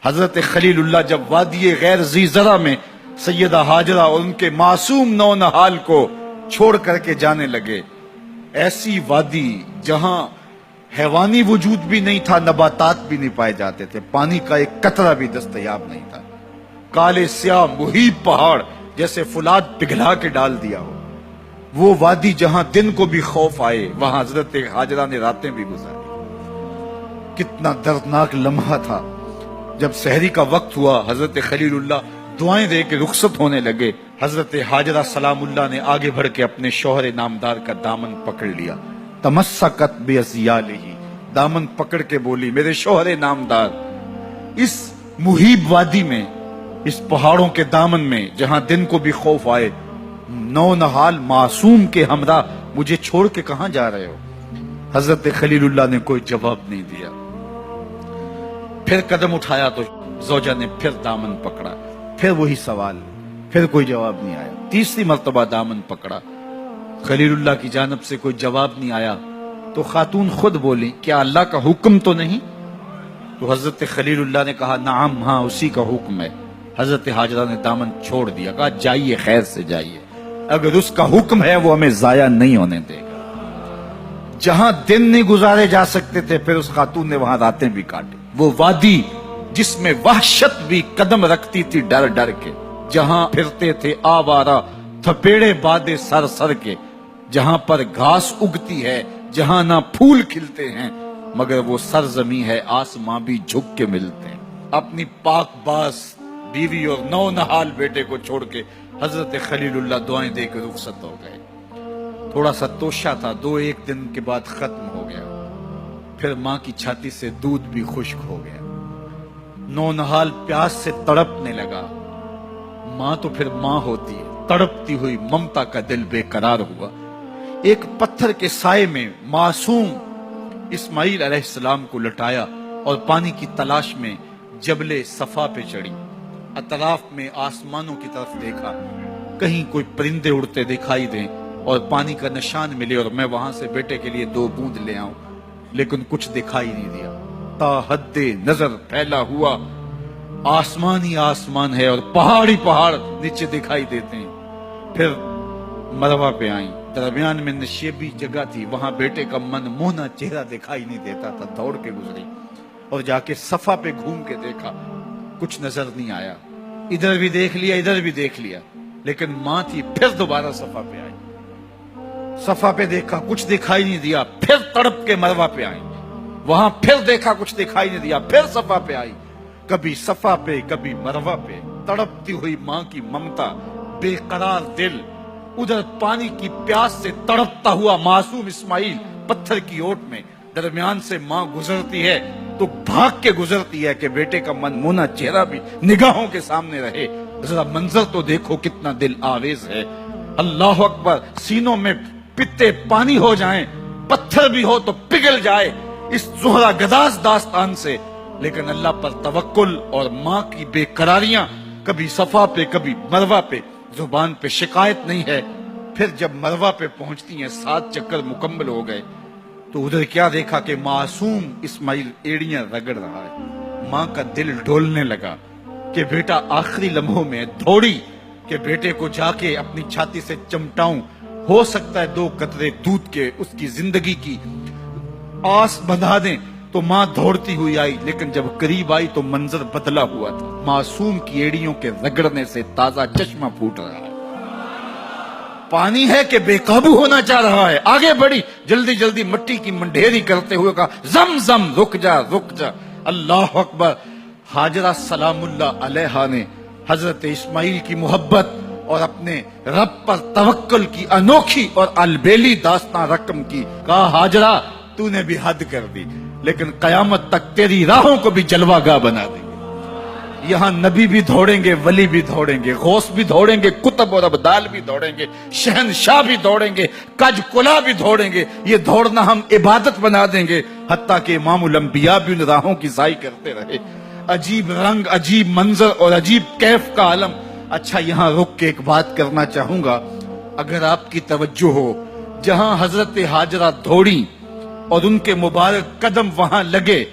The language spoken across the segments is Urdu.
حضرت خلیل اللہ جب وادی غیر ذی زرع میں سیدہ ہاجرہ اور ان کے معصوم نونہال کو چھوڑ کر کے جانے لگے، ایسی وادی جہاں حیوانی وجود بھی نہیں تھا، نباتات بھی نہیں پائے جاتے تھے، پانی کا ایک قطرہ بھی دستیاب نہیں تھا، کالے سیاہ محیط پہاڑ جیسے فولاد پگھلا کے ڈال دیا ہو، وہ وادی جہاں دن کو بھی خوف آئے، وہاں حضرت ہاجرہ نے راتیں بھی گزاری۔ کتنا دردناک لمحہ تھا جب سحری کا وقت ہوا، حضرت خلیل اللہ دعائیں دے کے رخصت ہونے لگے، حضرت ہاجرہ سلام اللہ نے آگے بڑھ کے اپنے شوہر نامدار کا دامن پکڑ لیا، تمسکت بعصیالہ، دامن پکڑ کے بولی میرے شوہر نامدار، اس محیب وادی میں، اس پہاڑوں کے دامن میں جہاں دن کو بھی خوف آئے، نونہال معصوم کے ہمراہ مجھے چھوڑ کے کہاں جا رہے ہو؟ حضرت خلیل اللہ نے کوئی جواب نہیں دیا، پھر قدم اٹھایا تو زوجہ نے پھر دامن پکڑا، پھر وہی سوال، پھر کوئی جواب نہیں آیا، تیسری مرتبہ دامن پکڑا، خلیل اللہ کی جانب سے کوئی جواب نہیں آیا، تو خاتون خود بولی کیا اللہ کا حکم تو نہیں؟ تو حضرت خلیل اللہ نے کہا نعم، ہاں اسی کا حکم ہے۔ حضرت ہاجرہ نے دامن چھوڑ دیا، کہا جائیے، خیر سے جائیے، اگر اس کا حکم ہے وہ ہمیں ضائع نہیں ہونے دے گا۔ جہاں دن نہیں گزارے جا سکتے تھے پھر اس خاتون نے وہاں راتیں بھی کاٹی، وہ وادی جس میں وحشت بھی قدم رکھتی تھی ڈر ڈر کے، جہاں پھرتے تھے آوارہ تھپیڑے بادے سر سر کے، جہاں پر گھاس اگتی ہے، جہاں نہ پھول کھلتے ہیں، مگر وہ سرزمین ہے آسماں بھی جھک کے ملتے ہیں۔ اپنی پاک باز بیوی اور نونہال بیٹے کو چھوڑ کے حضرت خلیل اللہ دعائیں دے کے رخصت ہو گئے۔ تھوڑا سا توشہ تھا، 2-1 دن کے بعد ختم ہو گیا، پھر ماں کی چھاتی سے دودھ بھی خشک ہو گیا، نونہال پیاس سے تڑپنے لگا، ماں تو پھر ماں ہوتی ہے، تڑپتی ہوئی ممتا کا دل بے قرار ہوا۔ ایک پتھر کے سائے میں معصوم اسماعیل علیہ السلام کو لٹایا اور پانی کی تلاش میں جبل صفا پہ چڑھی، اطراف میں آسمانوں کی طرف دیکھا، کہیں کوئی پرندے اڑتے دکھائی دیں اور پانی کا نشان ملے اور میں وہاں سے بیٹے کے لیے 2 بوند لے آؤں، لیکن کچھ دکھائی نہیں دیا۔ تا حد نظر پھیلا ہوا آسمان ہی آسمان ہے اور پہاڑ ہی پہاڑ نیچے دکھائی دیتے ہیں۔ پھر مروہ پہ آئیں، درمیان میں نشیبی جگہ تھی، وہاں بیٹے کا من موہنا چہرہ دکھائی نہیں دیتا تھا، دوڑ کے گزری اور جا کے صفا پہ گھوم کے دیکھا، کچھ نظر نہیں آیا، ادھر بھی دیکھ لیا ادھر بھی دیکھ لیا، لیکن ماں تھی، پھر دوبارہ صفا پہ آئی، صفا پہ دیکھا کچھ دکھائی نہیں دیا، پھر تڑپ کے مروہ پہ آئی، وہاں پھر دیکھا کچھ دکھائی نہیں دیا، پھر صفا پہ آئی، کبھی صفا پہ کبھی مروہ پہ، تڑپتی ہوئی ماں کی ممتا، بے قرار دل، ادھر پانی کی پیاس سے تڑپتا ہوا معصوم اسماعیل پتھر کی اوٹ میں، درمیان سے ماں گزرتی ہے تو بھاگ کے گزرتی ہے کہ بیٹے کا من مونا چہرہ بھی نگاہوں کے سامنے رہے۔ ذرا منظر تو دیکھو کتنا دل آویز ہے، اللہ اکبر، سینوں میں پتے پانی ہو جائیں، پتھر بھی ہو تو پگھل جائے اس زہرہ گداز داستان سے، لیکن اللہ پر توکل اور ماں کی بے قراریاں، کبھی صفا پہ کبھی مروہ پہ، زبان پہ شکایت نہیں ہے۔ پھر جب مروہ پہ پہنچتی ہیں، 7 چکر مکمل ہو گئے، تو ادھر کیا دیکھا کہ معصوم اسماعیل ایڑیاں رگڑ رہا ہے۔ ماں کا دل ڈولنے لگا کہ بیٹا آخری لمحوں میں دوڑی کہ بیٹے کو جا کے اپنی چھاتی سے چمٹاؤں، ہو سکتا ہے 2 قطرے دودھ کے اس کی زندگی کی آس بندھا دیں۔ تو ماں دوڑتی ہوئی آئی، لیکن جب قریب آئی تو منظر بدلا ہوا تھا، معصوم کی ایڑیوں کے رگڑنے سے تازہ چشمہ پھوٹ رہا ہے، پانی ہے کہ بے قابو ہونا چاہ رہا ہے، آگے بڑھی، جلدی جلدی مٹی کی منڈھیری کرتے ہوئے کہا زم زم، رک جا رک جا، اللہ اکبر۔ ہاجرہ سلام اللہ علیہا نے حضرت اسماعیل کی محبت اور اپنے رب پر توکل کی انوکھی اور البیلی داستان رقم کی، کہا ہاجرہ تو نے بھی حد کر دی، لیکن قیامت تک تیری راہوں کو بھی جلوہ گاہ بنا دیں گے، یہاں نبی بھی دوڑیں گے، ولی بھی دوڑیں گے، غوث بھی دوڑیں گے، کتب اور ابدال بھی دوڑیں گے، شہنشاہ بھی دوڑیں گے، کج کلا بھی دوڑیں گے، یہ دوڑنا ہم عبادت بنا دیں گے، حتیٰ کہ امام الانبیاء بھی ان راہوں کی سائی کرتے رہے۔ عجیب رنگ، عجیب منظر اور عجیب کیف کا عالم۔ اچھا، یہاں رک کے ایک بات کرنا چاہوں گا، اگر آپ کی توجہ ہو، جہاں حضرت ہاجرہ دوڑی اور ان کے مبارک قدم وہاں لگے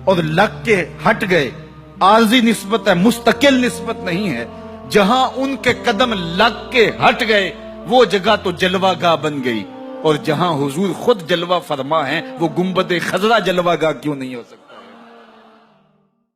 اور لگ کے ہٹ گئے، عارضی نسبت ہے، مستقل نسبت نہیں ہے. جہاں ان کے قدم لگ کے ہٹ گئے وہ جگہ تو جلوہ گاہ بن گئی، اور جہاں حضور خود جلوہ فرما ہیں وہ گنبد خضرا جلوہ گاہ کیوں نہیں ہو سکتا؟